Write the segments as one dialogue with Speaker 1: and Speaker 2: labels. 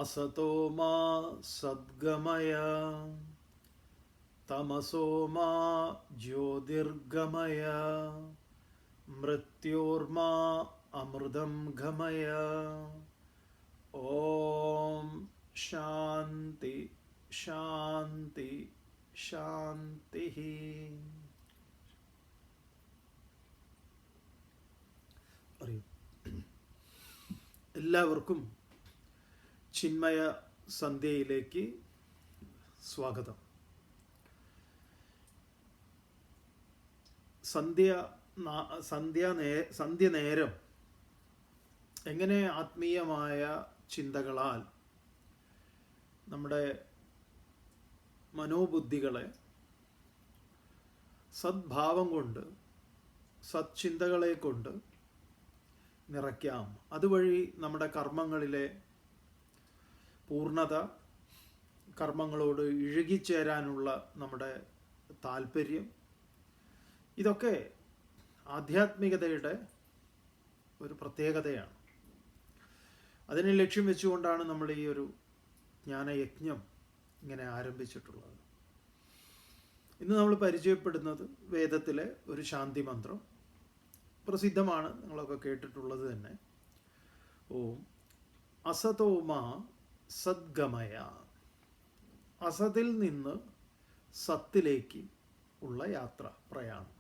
Speaker 1: असतो मा सद्गमय तमसो मा ज्योतिर्गमय मृत्योर्मा अमृतं गमय. ओम शांति शांति शांति. എല്ലാവർക്കും ചിന്മയ സന്ധ്യയിലേക്ക് സ്വാഗതം. സന്ധ്യ നേരം എങ്ങനെ ആത്മീയമായ ചിന്തകളാൽ നമ്മുടെ മനോബുദ്ധികളെ സദ്ഭാവം കൊണ്ട് സത്ചിന്തകളെ കൊണ്ട് നിറയ്ക്കാം. അതുവഴി നമ്മുടെ കർമ്മങ്ങളിലെ പൂർണ്ണത, കർമ്മങ്ങളോട് ഇഴുകിച്ചേരാനുള്ള നമ്മുടെ താല്പര്യം, ഇതൊക്കെ ആധ്യാത്മികതയുടെ ഒരു പ്രത്യേകതയാണ്. അതിനെ ലക്ഷ്യം വെച്ചുകൊണ്ടാണ് നമ്മൾ ഈ ഒരു ജ്ഞാനയജ്ഞം ഇങ്ങനെ ആരംഭിച്ചിട്ടുള്ളത്. ഇന്ന് നമ്മൾ പരിചയപ്പെടുന്നത് വേദത്തിലെ ഒരു ശാന്തി മന്ത്രം. പ്രസിദ്ധമാണ്, നിങ്ങളൊക്കെ കേട്ടിട്ടുള്ളത് തന്നെ. ഓം അസതോമാ സദ്ഗമയ. അസതിൽ നിന്ന് സത്തിലേക്ക് ഉള്ള യാത്ര, പ്രയാണം.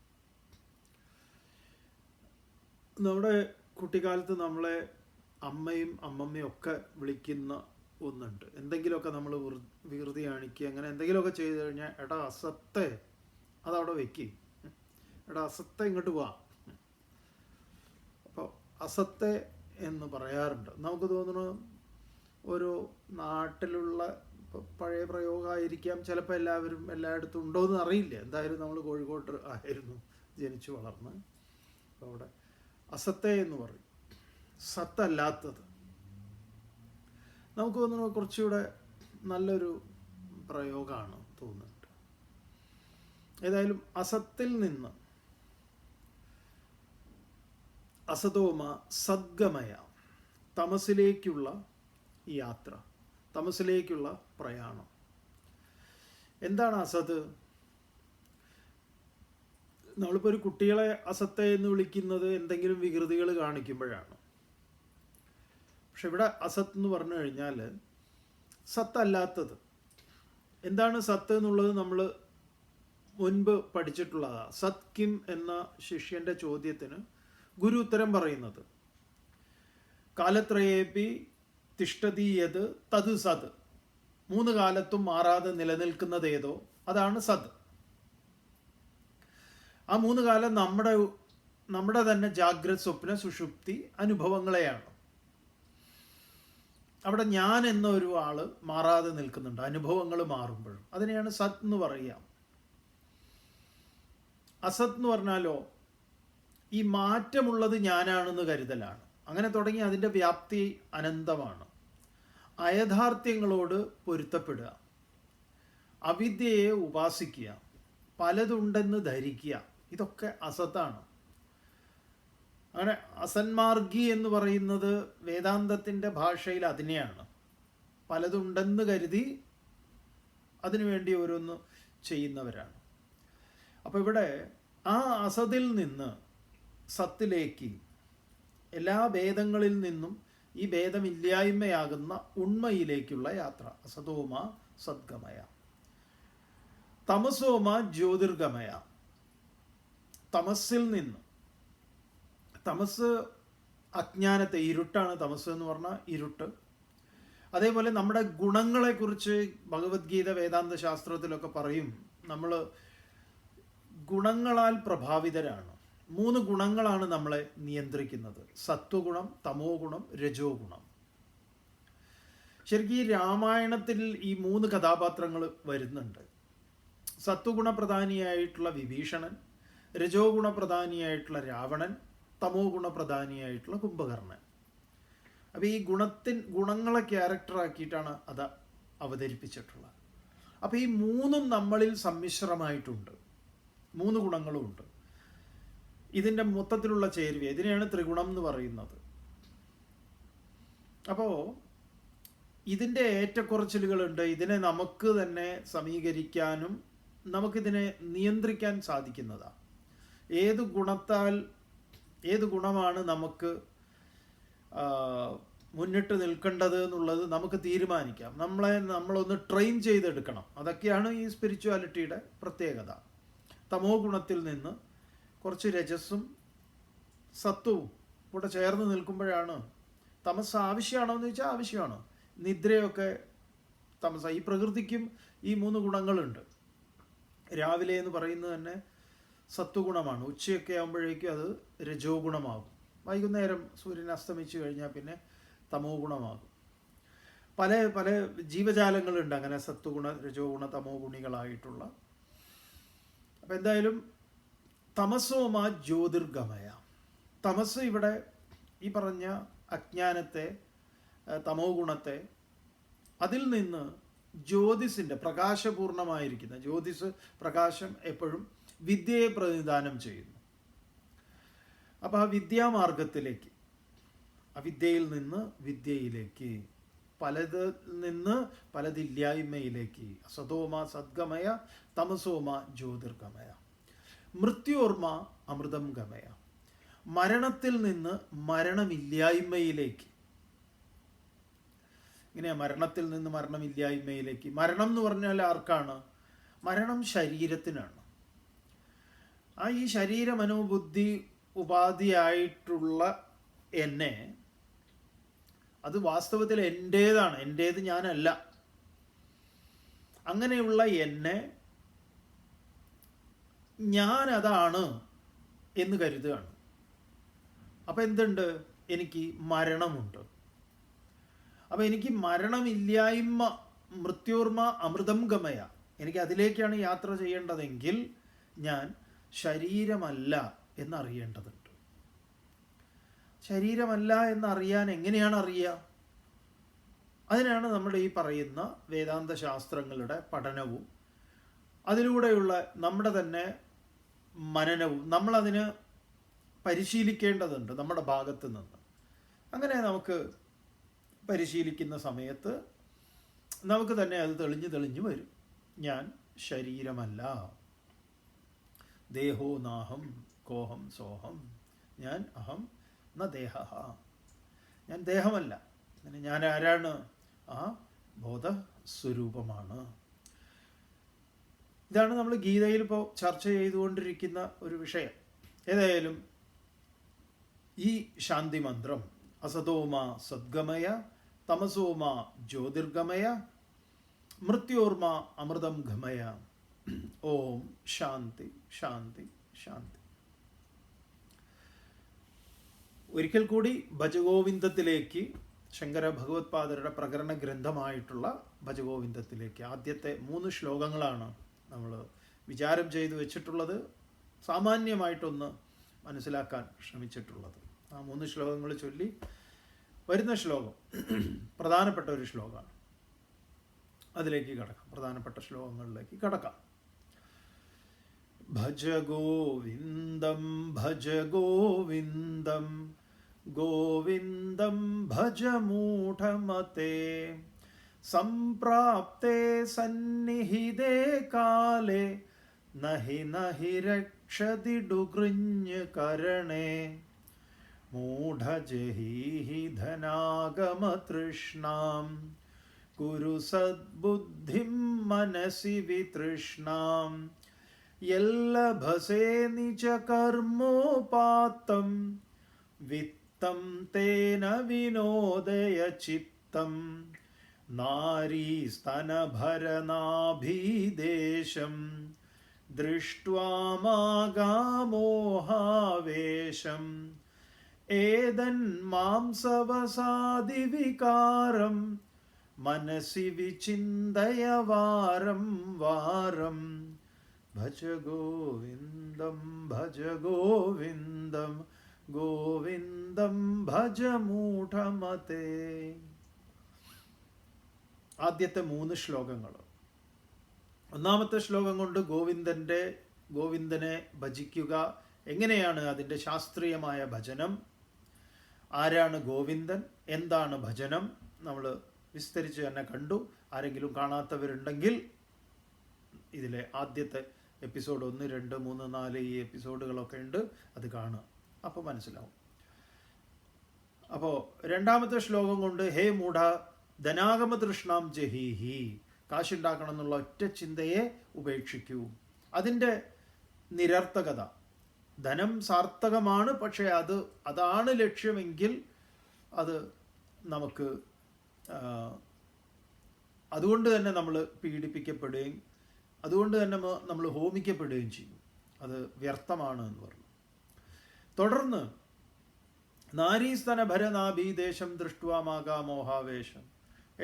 Speaker 1: നമ്മുടെ കുട്ടിക്കാലത്ത് നമ്മളെ അമ്മയും അമ്മമ്മയും ഒക്കെ വിളിക്കുന്ന ഒന്നുണ്ട്. എന്തെങ്കിലുമൊക്കെ നമ്മൾ വികൃതി കാണിക്കുക, അങ്ങനെ എന്തെങ്കിലുമൊക്കെ ചെയ്തു കഴിഞ്ഞാൽ എടാ അസത്തെ അതവിടെ വെക്കുക, എടാ അസത്തെ ഇങ്ങോട്ട് പോവാ. അപ്പോൾ അസത്തെ എന്ന് പറയാറുണ്ട്. നമുക്ക് തോന്നുന്നു ഒരു നാട്ടിലുള്ള പഴയ പ്രയോഗമായിരിക്കാം, ചിലപ്പോൾ എല്ലായിടത്തും ഉണ്ടോയെന്ന് അറിയില്ല. എന്തായാലും നമ്മൾ കോഴിക്കോട്ട് ആയിരുന്നു ജനിച്ചു വളർന്ന്. അപ്പോൾ അവിടെ അസത്തെ എന്ന് പറയും, സത്തല്ലാത്തത്. നമുക്ക് തോന്നുന്നു കുറച്ചുകൂടെ നല്ലൊരു പ്രയോഗമാണ് തോന്നുന്നുണ്ട്. ഏതായാലും അസത്തിൽ നിന്ന് അസതോമ സദ്ഗമയ, തമസിലേക്കുള്ള യാത്ര, തമസിലേക്കുള്ള പ്രയാണം. എന്താണ് അസത്? നമ്മളിപ്പോൾ ഒരു കുട്ടികളെ അസത്തെ എന്ന് വിളിക്കുന്നത് എന്തെങ്കിലും വികൃതികൾ കാണിക്കുമ്പോഴാണ്. പക്ഷെ ഇവിടെ അസത്ത് എന്ന് പറഞ്ഞു കഴിഞ്ഞാൽ സത്തല്ലാത്തത്. എന്താണ് സത്ത് എന്നുള്ളത് നമ്മൾ മുൻപ് പഠിച്ചിട്ടുള്ളതാണ്. സത് കിം എന്ന ശിഷ്യന്റെ ചോദ്യത്തിന് ഗുരു ഉത്തരം പറയുന്നത് കാലത്രയേപി തിഷ്ഠതി യത് തത് സത്. 3 കാലത്തും മാറാതെ നിലനിൽക്കുന്നത് ഏതോ അതാണ് സത്. ആ 3 കാലം നമ്മുടെ തന്നെ ജാഗ്രത്, സ്വപ്ന, സുഷുപ്തി അനുഭവങ്ങളെയാണ്. അവിടെ ഞാൻ എന്ന ഒരു ആള് മാറാതെ നിൽക്കുന്നുണ്ട്, അനുഭവങ്ങൾ മാറുമ്പോഴും. അതിനെയാണ് സത് എന്ന് പറയുക. അസത് എന്ന് പറഞ്ഞാലോ ഈ മാറ്റമുള്ളത് ഞാനാണെന്ന് കരുതലാണ്. അങ്ങനെ തുടങ്ങി അതിൻ്റെ വ്യാപ്തി അനന്തമാണ്. അയഥാർത്ഥ്യങ്ങളോട് പൊരുത്തപ്പെടുക, അവിദ്യയെ ഉപാസിക്കുക, പലതുണ്ടെന്ന് ധരിക്കുക, ഇതൊക്കെ അസത്താണ്. അങ്ങനെ അസന്മാർഗി എന്ന് പറയുന്നത് വേദാന്തത്തിൻ്റെ ഭാഷയിൽ അതിനെയാണ്. പലതുണ്ടെന്ന് കരുതി അതിനുവേണ്ടി ഓരോന്ന് ചെയ്യുന്നവരാണ്. അപ്പോൾ ഇവിടെ ആ അസതിൽ നിന്ന് സത്തിലേക്ക്, എല്ലാ ഭേദങ്ങളിൽ നിന്നും ഈ ഭേദമില്ലായ്മയാകുന്ന ഉണ്മയിലേക്കുള്ള യാത്ര. അസതോമ സദ്ഗമയ തമസോമ ജ്യോതിർഗമയ. തമസിൽ നിന്ന്, തമസ് അജ്ഞാനത്തെ, ഇരുട്ടാണ് തമസ് എന്ന് പറഞ്ഞാൽ ഇരുട്ട്. അതേപോലെ നമ്മുടെ ഗുണങ്ങളെക്കുറിച്ച് ഭഗവത്ഗീത, വേദാന്ത ശാസ്ത്രത്തിലൊക്കെ പറയും, നമ്മൾ ഗുണങ്ങളാൽ പ്രഭാവിതരാണ്. 3 ഗുണങ്ങളാണ് നമ്മളെ നിയന്ത്രിക്കുന്നത്: സത്വഗുണം, തമോ ഗുണം, രജോ ഗുണം. ശരിക്കും ഈ രാമായണത്തിൽ ഈ 3 കഥാപാത്രങ്ങൾ വരുന്നുണ്ട്. സത്വഗുണപ്രധാനിയായിട്ടുള്ള വിഭീഷണൻ, രജോ ഗുണപ്രധാനിയായിട്ടുള്ള രാവണൻ, തമോ ഗുണപ്രധാനിയായിട്ടുള്ള കുംഭകർണൻ. അപ്പോൾ ഈ ഗുണങ്ങളെ ക്യാരക്ടറാക്കിയിട്ടാണ് അത് അവതരിപ്പിച്ചിട്ടുള്ളത്. അപ്പോൾ ഈ 3ഉം നമ്മളിൽ സമ്മിശ്രമായിട്ടുണ്ട്. 3 ഗുണങ്ങളും ഉണ്ട്. ഇതിൻ്റെ മൊത്തത്തിലുള്ള ചേരുവ, ഇതിനെയാണ് ത്രിഗുണം എന്ന് പറയുന്നത്. അപ്പോൾ ഇതിൻ്റെ ഏറ്റക്കുറച്ചിലുകളുണ്ട്. ഇതിനെ നമുക്ക് തന്നെ സമീകരിക്കാനും നമുക്കിതിനെ നിയന്ത്രിക്കാൻ സാധിക്കുന്നതാണ്. ഏത് ഗുണമാണ് നമുക്ക് മുന്നിട്ട് നിൽക്കേണ്ടത് എന്നുള്ളത് നമുക്ക് തീരുമാനിക്കാം. നമ്മളൊന്ന് ട്രെയിൻ ചെയ്തെടുക്കണം. അതൊക്കെയാണ് ഈ സ്പിരിച്വാലിറ്റിയുടെ പ്രത്യേകത. തമോ ഗുണത്തിൽ നിന്ന് കുറച്ച് രജസ്സും സത്വവും കൂടെ ചേർന്ന് നിൽക്കുമ്പോഴാണ്. തമസ് ആവശ്യമാണോ എന്ന് ചോദിച്ചാൽ ആവശ്യമാണ്. നിദ്രയൊക്കെ തമസ. ഈ പ്രകൃതിക്കും ഈ 3 ഗുണങ്ങളുണ്ട്. രാവിലെ എന്ന് പറയുന്നത് തന്നെ സത്വഗുണമാണ്. ഉച്ചയൊക്കെ ആകുമ്പോഴേക്കും അത് രജോ ഗുണമാകും. വൈകുന്നേരം സൂര്യൻ അസ്തമിച്ചു കഴിഞ്ഞാൽ പിന്നെ തമോ ഗുണമാകും. പല പല ജീവജാലങ്ങളുണ്ട് അങ്ങനെ സത്വഗുണ, രജോ ഗുണ, തമോ ഗുണികളായിട്ടുള്ള. അപ്പം എന്തായാലും തമസോമ ജ്യോതിർഗമയ. തമസ് ഇവിടെ ഈ പറഞ്ഞ അജ്ഞാനത്തെ, തമോ ഗുണത്തെ, അതിൽ നിന്ന് ജ്യോതിസിൻ്റെ പ്രകാശപൂർണമായിരിക്കുന്ന ജ്യോതിസ്, പ്രകാശം എപ്പോഴും വിദ്യയെ പ്രതിനിധാനം ചെയ്യുന്നു. അപ്പോൾ ആ വിദ്യാമാർഗത്തിലേക്ക്, അവിദ്യയിൽ നിന്ന് വിദ്യയിലേക്ക്, പലതിൽ നിന്ന് പലതില്ലായ്മയിലേക്ക്, അസതോമ സദ്ഗമയ തമസോമ ജ്യോതിർഗമയ, മൃത്യോർമ അമൃതം ഗമയ, മരണത്തിൽ നിന്ന് മരണമില്ലായ്മയിലേക്ക്. ഇങ്ങനെ മരണത്തിൽ നിന്ന് മരണമില്ലായ്മയിലേക്ക്. മരണം എന്ന് പറഞ്ഞാൽ ആർക്കാണ്? മരണം ശരീരത്തിനാണ്. ഈ ശരീര മനോബുദ്ധി ഉപാധിയായിട്ടുള്ള എന്നെ, അത് വാസ്തവത്തിൽ എൻ്റേതാണ്. എൻ്റേത് ഞാനല്ല. അങ്ങനെയുള്ള എന്നെ ഞാനതാണ് എന്ന് കരുതുകയാണ്. അപ്പം എന്തുണ്ട്? എനിക്ക് മരണമുണ്ട്. അപ്പം എനിക്ക് മരണമില്ലായ്മ, മൃത്യോർമ അമൃതം ഗമയ, എനിക്ക് അതിലേക്കാണ് യാത്ര ചെയ്യേണ്ടതെങ്കിൽ ഞാൻ ശരീരമല്ല എന്നറിയേണ്ടതുണ്ട്. ശരീരമല്ല എന്നറിയാൻ എങ്ങനെയാണ് അറിയുക? അതിനാണ് നമ്മുടെ ഈ പറയുന്ന വേദാന്ത ശാസ്ത്രങ്ങളുടെ പഠനവും അതിലൂടെയുള്ള നമ്മുടെ തന്നെ മനനവും നമ്മളതിന് പരിശീലിക്കേണ്ടതുണ്ട് നമ്മുടെ ഭാഗത്ത് നിന്ന്. അങ്ങനെ നമുക്ക് പരിശീലിക്കുന്ന സമയത്ത് നമുക്ക് തന്നെ അത് തെളിഞ്ഞു വരും. ഞാൻ ശരീരമല്ല. ദേഹോ നാഹം കോഹം സോഹം. ഞാൻ അഹം ന ദേഹ. ഞാൻ ദേഹമല്ല. ഞാൻ ആരാണ്? ആ ബോധസ്വരൂപമാണ്. ഇതാണ് നമ്മൾ ഗീതയിൽ ഇപ്പോൾ ചർച്ച ചെയ്തുകൊണ്ടിരിക്കുന്ന ഒരു വിഷയം. ഏതായാലും ഈ ശാന്തി മന്ത്രം അസതോമ സദ്ഗമയ തമസോമ ജ്യോതിർഗമയ മൃത്യോർമ അമൃതം ഗമയ. ഓം ശാന്തി ശാന്തി ശാന്തി. ഒരിക്കൽ കൂടി ഭജഗോവിന്ദത്തിലേക്ക്, ശങ്കര ഭഗവത്പാദരുടെ പ്രകരണ ഗ്രന്ഥമായിട്ടുള്ള ഭജഗോവിന്ദത്തിലേക്ക് ആദ്യത്തെ 3 ശ്ലോകങ്ങളാണ് നമ്മൾ വിചാരം ചെയ്തു വെച്ചിട്ടുള്ളത്. സാമാന്യമായിട്ടൊന്ന് മനസ്സിലാക്കാൻ ശ്രമിച്ചിട്ടുള്ളത്. ആ 3 ശ്ലോകങ്ങൾ ചൊല്ലി വരുന്ന ശ്ലോകം പ്രധാനപ്പെട്ട ഒരു ശ്ലോകമാണ്. അതിലേക്ക് കടക്കാം. പ്രധാനപ്പെട്ട ശ്ലോകങ്ങളിലേക്ക് കടക്കാം. ഭജ ഗോവിന്ദം ഭജ ഗോവിന്ദം ഗോവിന്ദം ഭജ മൂഢമതേ സംപ്രാപ്തേ സന്നിഹിതേ കാലേ നഹി നഹി രക്ഷതി ഡുകൃഞ്ഞ് കരണേ മൂഢജഹീഹി ധനാഗമതൃഷ്ണാം കുരു സദ്ബുദ്ധിം മനസി വിതൃഷ്ണാം യല്ലഭസേ നിജ കർമ്മോപാത്തം വിത്തം തേന വിനോദയ ചിത്തം നാരീസ്തനഭരനാഭീദേശം ദൃഷ്ട്വാ മാഗാമോഹാവേശം ഏതൻ മാംസവസാദിവികാരം മനസി വിചിന്തയ വാരം വാരം ഭജ ഗോവിന്ദം ഭജ ഗോവിന്ദം ഗോവിന്ദം ഭജ മൂഢമതേ. ആദ്യത്തെ 3 ശ്ലോകങ്ങൾ. ഒന്നാമത്തെ ശ്ലോകം കൊണ്ട് ഗോവിന്ദനെ ഭജിക്കുക, എങ്ങനെയാണ് അതിൻ്റെ ശാസ്ത്രീയമായ ഭജനം, ആരാണ് ഗോവിന്ദൻ, എന്താണ് ഭജനം, നമ്മൾ വിസ്തരിച്ച് തന്നെ കണ്ടു. ആരെങ്കിലും കാണാത്തവരുണ്ടെങ്കിൽ ഇതിലെ ആദ്യത്തെ എപ്പിസോഡ് 1, 2, 3, 4 ഈ എപ്പിസോഡുകളൊക്കെ ഉണ്ട്, അത് കാണുക, അപ്പോൾ മനസ്സിലാവും. അപ്പോൾ രണ്ടാമത്തെ ശ്ലോകം കൊണ്ട് ഹേ മൂഢ ധനാഗമ തൃഷ്ണാം ജഹീഹി, കാശുണ്ടാക്കണം എന്നുള്ള ഒറ്റ ചിന്തയെ ഉപേക്ഷിക്കൂ. അതിൻ്റെ നിരർത്ഥകത, ധനം സാർത്ഥകമാണ്, പക്ഷേ അതാണ് ലക്ഷ്യമെങ്കിൽ അത് നമുക്ക് അതുകൊണ്ട് തന്നെ നമ്മൾ പീഡിപ്പിക്കപ്പെടുകയും അതുകൊണ്ട് തന്നെ നമ്മൾ ഹോമിക്കപ്പെടുകയും ചെയ്യും. അത് വ്യർത്ഥമാണ് എന്ന് പറഞ്ഞു. തുടർന്ന് നാരീസ്തന ഭരനാഭീദേശം ദൃഷ്ട്വാമാകാ മോഹാവേശം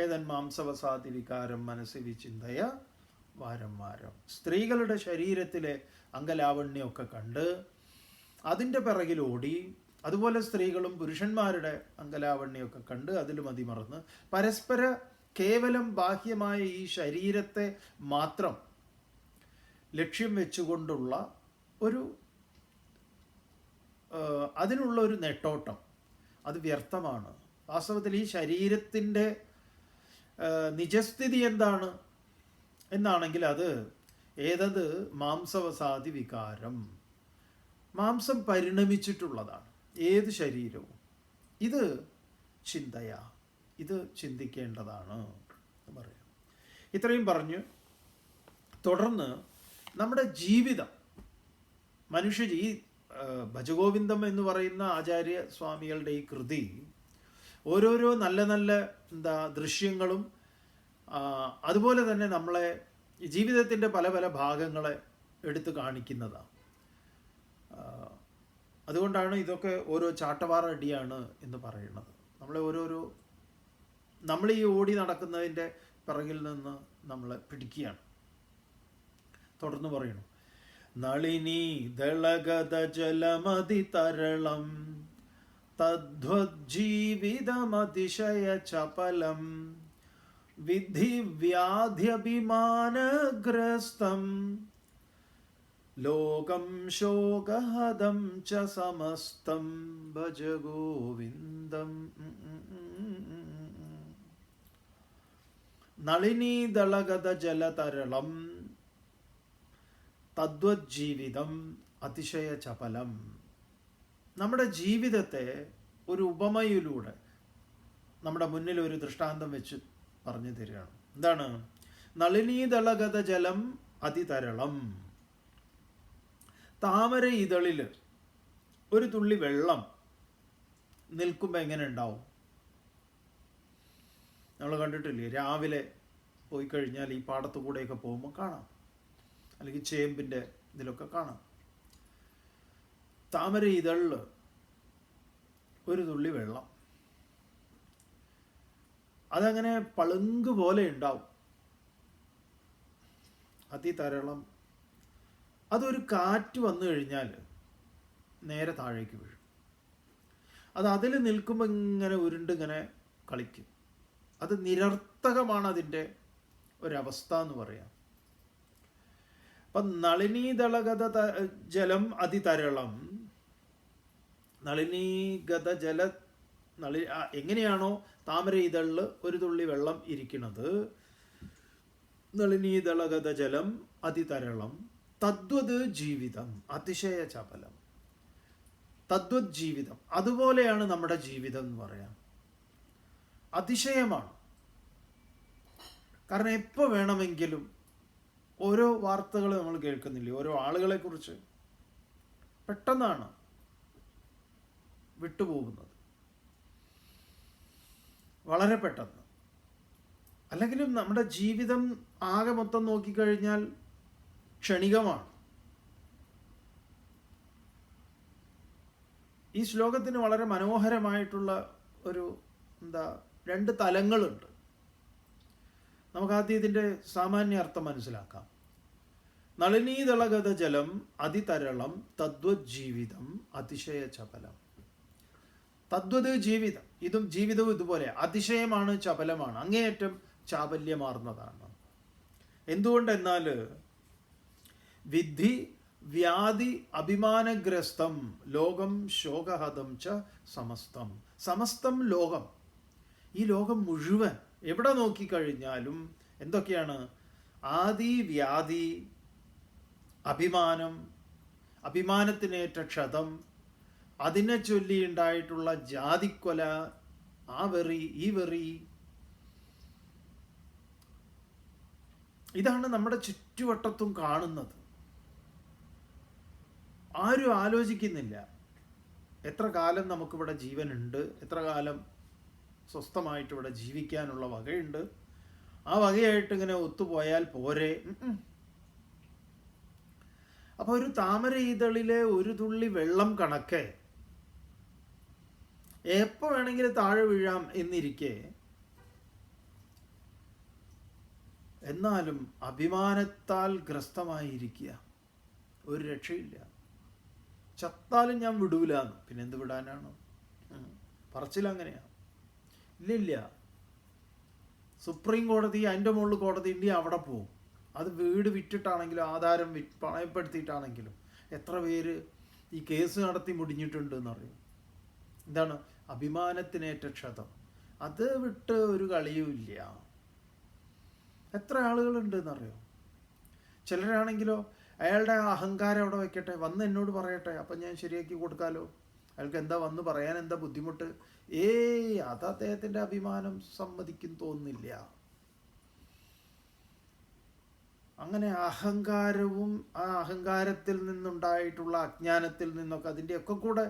Speaker 1: ഏതൻ മാംസവസാതി വികാരം മനസ്സി വിചിന്തയ വാരം വാരം. സ്ത്രീകളുടെ ശരീരത്തിലെ അംഗലാവണ്യമൊക്കെ കണ്ട് അതിൻ്റെ പിറകിലോടി, അതുപോലെ സ്ത്രീകളും പുരുഷന്മാരുടെ അംഗലാവണ്യമൊക്കെ കണ്ട് അതിൽ മതിമറന്ന് പരസ്പര കേവലം ബാഹ്യമായ ഈ ശരീരത്തെ മാത്രം ലക്ഷ്യം വെച്ചുകൊണ്ടുള്ള അതിനുള്ള ഒരു നെട്ടോട്ടം, അത് വ്യർത്ഥമാണ്. വാസ്തവത്തിൽ ഈ ശരീരത്തിൻ്റെ നിജസ്ഥിതി എന്താണ് എന്നാണെങ്കിൽ അത് ഏതത് മാംസവസാദി വികാരം, മാംസം പരിണമിച്ചിട്ടുള്ളതാണ് ഏത് ശരീരവും. ഇത് ചിന്തയാ, ഇത് ചിന്തിക്കേണ്ടതാണ് എന്ന് പറയാം. ഇത്രയും പറഞ്ഞു. തുടർന്ന് നമ്മുടെ ജീവിതം, ഈ ഭജഗോവിന്ദം എന്ന് പറയുന്ന ആചാര്യ സ്വാമികളുടെ ഈ കൃതി ഓരോരോ നല്ല നല്ല ദൃശ്യങ്ങളും അതുപോലെ തന്നെ നമ്മളെ ജീവിതത്തിൻ്റെ പല പല ഭാഗങ്ങളെ എടുത്ത് കാണിക്കുന്നതാണ്. അതുകൊണ്ടാണ് ഇതൊക്കെ ഓരോ ചാട്ടവാറ അടിയാണ് എന്ന് പറയുന്നത്. നമ്മൾ ഈ ഓടി നടക്കുന്നതിൻ്റെ പിറകിൽ നിന്ന് നമ്മളെ പിടിക്കുകയാണ്. തുടർന്ന് പറയണു, നളിനി ദളഗത ജലമതി തരളം തദ്വജ്ജീവിതമതിശയ ചപലം വിധി വ്യാധ്യഭിമാനഗ്രസ്തം ലോകം ശോകഹദം ച സമസ്തം ഭജ ഗോവിന്ദം. നളിനി ദളഗത ജലതരളം തദ്വജ്ജീവിതം അതിശയ ചപലം. നമ്മുടെ ജീവിതത്തെ ഒരു ഉപമയിലൂടെ നമ്മുടെ മുന്നിൽ ഒരു ദൃഷ്ടാന്തം വെച്ച് പറഞ്ഞു തരികയാണ്. എന്താണ്? നളിനീദളഗത ജലം അതിതരളം. താമര ഇതളിൽ ഒരു തുള്ളി വെള്ളം നിൽക്കുമ്പോൾ എങ്ങനെ ഉണ്ടാവും? നമ്മൾ കണ്ടിട്ടില്ലേ? രാവിലെ പോയി കഴിഞ്ഞാൽ ഈ പാടത്തു കൂടെയൊക്കെ പോകുമ്പോൾ കാണാം, അല്ലെങ്കിൽ ചേമ്പിൻ്റെ ഇതിലൊക്കെ കാണാം. താമര ഇതളിൽ ഒരു തുള്ളി വെള്ളം, അതങ്ങനെ പളുങ്ക് പോലെ ഉണ്ടാവും, അതിതരളം. അതൊരു കാറ്റ് വന്നു കഴിഞ്ഞാൽ നേരെ താഴേക്ക് വീഴും. അതിൽ നിൽക്കുമ്പോൾ ഇങ്ങനെ ഉരുണ്ടിങ്ങനെ കളിക്കും. അത് നിരർത്ഥകമാണ് അതിൻ്റെ ഒരവസ്ഥ എന്ന് പറയാം. അപ്പം നളിനീദളഗത ജലം അതിതരളം. നളിനീഗത എങ്ങനെയാണോ താമര ഇതളിൽ ഒരു തുള്ളി വെള്ളം ഇരിക്കുന്നത്, നളിനീദളഗത ജലം അതിതരളം തദ്വത് ജീവിതം അതിശയ ചപലം. തദ്വത് ജീവിതം, അതുപോലെയാണ് നമ്മുടെ ജീവിതം എന്ന് പറയാം. അതിശയമാണ്. കാരണം എപ്പോൾ വേണമെങ്കിലും ഓരോ വാർത്തകൾ നമ്മൾ കേൾക്കുന്നില്ലേ, ഓരോ ആളുകളെ കുറിച്ച് പെട്ടെന്നാണ് വിട്ടുപോകുന്നത്, വളരെ പെട്ടെന്ന്. അല്ലെങ്കിലും നമ്മുടെ ജീവിതം ആകെ മൊത്തം നോക്കിക്കഴിഞ്ഞാൽ ക്ഷണികമാണ്. ഈ ശ്ലോകത്തിന് വളരെ മനോഹരമായിട്ടുള്ള ഒരു രണ്ട് തലങ്ങളുണ്ട്. നമുക്കാദ്യം ഇതിൻ്റെ സാമാന്യ അർത്ഥം മനസ്സിലാക്കാം. നളിനീദളഗത ജലം അതിതരളം തദ്വത് ജീവിതം അതിശയ ചപലം. തദ്വത് ജീവിതം, ജീവിതവും ഇതുപോലെ അതിശയമാണ്, ചപലമാണ്, അങ്ങേയറ്റം ചാപല്യമാർന്നതാണ്. എന്തുകൊണ്ടെന്നാൽ വിദ്ധി വ്യാധി അഭിമാനഗ്രസ്തം ലോകം ശോകഹതം ച സമസ്തം. സമസ്തം ലോകം, ഈ ലോകം മുഴുവൻ എവിടെ നോക്കിക്കഴിഞ്ഞാലും എന്തൊക്കെയാണ്? ആദി, വ്യാധി, അഭിമാനം, അഭിമാനത്തിനേറ്റ ക്ഷതം, അതിനെ ചൊല്ലിയുണ്ടായിട്ടുള്ള ജാതിക്കൊല, ആ വെറി, ഈ വെറി. ഇതാണ് നമ്മുടെ ചുറ്റുവട്ടത്തും കാണുന്നത്. ആരും ആലോചിക്കുന്നില്ല എത്ര കാലം നമുക്കിവിടെ ജീവനുണ്ട്, എത്ര കാലം സ്വസ്ഥമായിട്ട് ഇവിടെ ജീവിക്കാനുള്ള വകയുണ്ട്, ആ വകയായിട്ട് ഇങ്ങനെ ഒത്തുപോയാൽ പോരെ. അപ്പോൾ ഒരു താമര ഇതളിലെ ഒരു തുള്ളി വെള്ളം കണക്കെ എപ്പോൾ വേണമെങ്കിലും താഴെ വീഴാം എന്നിരിക്കെ, എന്നാലും അഭിമാനത്താൽ ഗ്രസ്തമായിരിക്കുക, ഒരു രക്ഷയില്ല. ചത്താലും ഞാൻ വിടൂലാന്ന്. പിന്നെ എന്ത് വിടാനാണ്? പറച്ചിലങ്ങനെയാണ്. ഇല്ലില്ല, സുപ്രീം കോടതി, അതിൻ്റെ മുകളിൽ കോടതി ഉണ്ട്, അവിടെ പോവും. അത് വീട് വിറ്റിട്ടാണെങ്കിലും ആധാരം പണയപ്പെടുത്തിയിട്ടാണെങ്കിലും എത്ര പേര് ഈ കേസ് നടത്തി മുടിഞ്ഞിട്ടുണ്ട് എന്നറിയും. എന്താണ്? അഭിമാനത്തിനേറ്റ ക്ഷതം. അത് വിട്ട് ഒരു കളിയുമില്ല. എത്ര ആളുകളുണ്ട് എന്നറിയോ? ചിലരാണെങ്കിലോ അയാളുടെ അഹങ്കാരം അവിടെ വയ്ക്കട്ടെ, വന്ന് എന്നോട് പറയട്ടെ, അപ്പം ഞാൻ ശരിയാക്കി കൊടുക്കാലോ, അയാൾക്ക് എന്താ വന്ന് പറയാൻ എന്താ ബുദ്ധിമുട്ട്? അത് അദ്ദേഹത്തിൻ്റെ അഭിമാനം സമ്മതിക്കും തോന്നുന്നില്ല. അങ്ങനെ അഹങ്കാരവും ആ അഹങ്കാരത്തിൽ നിന്നുണ്ടായിട്ടുള്ള അജ്ഞാനത്തിൽ നിന്നൊക്കെ അതിൻ്റെയൊക്കെ കൂടെ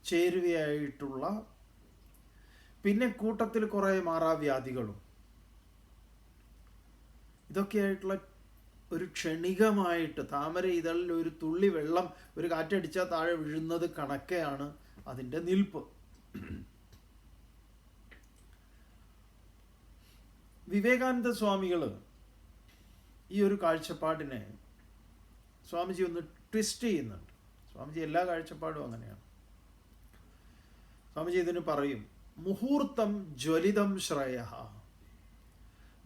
Speaker 1: ചേരുവയായിട്ടുള്ള, പിന്നെ കൂട്ടത്തിൽ കുറേ മാറാവ്യാധികളും, ഇതൊക്കെയായിട്ടുള്ള ഒരു ക്ഷണികമായിട്ട് താമര ഇതളിൽ ഒരു തുള്ളി വെള്ളം ഒരു കാറ്റടിച്ചാൽ താഴെ വീഴുന്നത് കണക്കെയാണ് അതിൻ്റെ നിൽപ്പ്. വിവേകാനന്ദ സ്വാമികൾ ഈ ഒരു കാഴ്ചപ്പാടിനെ സ്വാമിജി ഒന്ന് ട്വിസ്റ്റ് ചെയ്യുന്നുണ്ട്. സ്വാമിജി എല്ലാ കാഴ്ചപ്പാടും അങ്ങനെയാണ്. സ്വാമിജി ഇതിന് പറയും, മുഹൂർത്തം ജ്വലിതം ശ്രേയ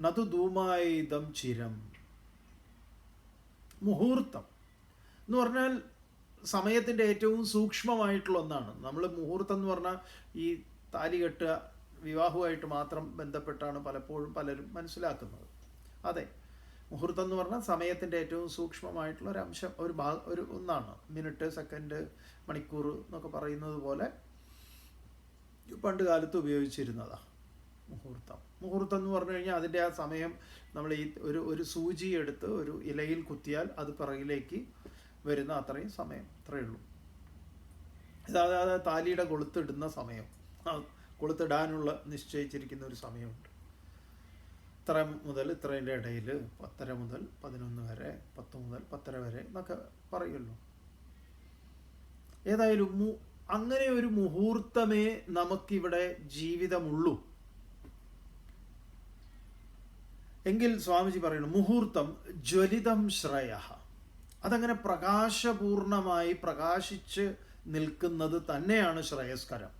Speaker 1: നതു ധൂമായിതം ചിരം. മുഹൂർത്തം എന്ന് പറഞ്ഞാൽ സമയത്തിൻ്റെ ഏറ്റവും സൂക്ഷ്മമായിട്ടുള്ള ഒന്നാണ്. നമ്മൾ മുഹൂർത്തം എന്ന് പറഞ്ഞാൽ ഈ താലി കെട്ടുക, വിവാഹവുമായിട്ട് മാത്രം ബന്ധപ്പെട്ടാണ് പലപ്പോഴും പലരും മനസ്സിലാക്കുന്നത്. അതെ, മുഹൂർത്തം എന്ന് പറഞ്ഞാൽ സമയത്തിൻ്റെ ഏറ്റവും സൂക്ഷ്മമായിട്ടുള്ള ഒരു അംശം, ഒരു ഒന്നാണ്. മിനിറ്റ്, സെക്കൻഡ്, മണിക്കൂർ എന്നൊക്കെ പറയുന്നത് പോലെ പണ്ട് കാലത്ത് ഉപയോഗിച്ചിരുന്നതാണ് മുഹൂർത്തം. മുഹൂർത്തം എന്ന് പറഞ്ഞു കഴിഞ്ഞാൽ അതിൻ്റെ ആ സമയം നമ്മൾ ഈ ഒരു സൂചി എടുത്ത് ഒരു ഇലയിൽ കുത്തിയാൽ അത് പിറകിലേക്ക് വരുന്ന അത്രയും സമയം, അത്രയേ ഉള്ളൂ. അതായത് താലിയുടെ കൊളുത്തിടുന്ന സമയം, കൊളുത്തിടാനുള്ള നിശ്ചയിച്ചിരിക്കുന്ന ഒരു സമയമുണ്ട്. ഇത്ര മുതൽ ഇത്രേൻ്റെ ഇടയിൽ 10:30 മുതൽ 11 വരെ, 10 മുതൽ 10:30 വരെ എന്നൊക്കെ പറയുമല്ലോ. ഏതായാലും അങ്ങനെ ഒരു മുഹൂർത്തമേ നമുക്കിവിടെ ജീവിതമുള്ളൂ എങ്കിൽ സ്വാമിജി പറയുന്നു, മുഹൂർത്തം ജ്വലിതം ശ്രേയ. അതങ്ങനെ പ്രകാശപൂർണമായി പ്രകാശിച്ച് നിൽക്കുന്നത് തന്നെയാണ് ശ്രേയസ്കരം.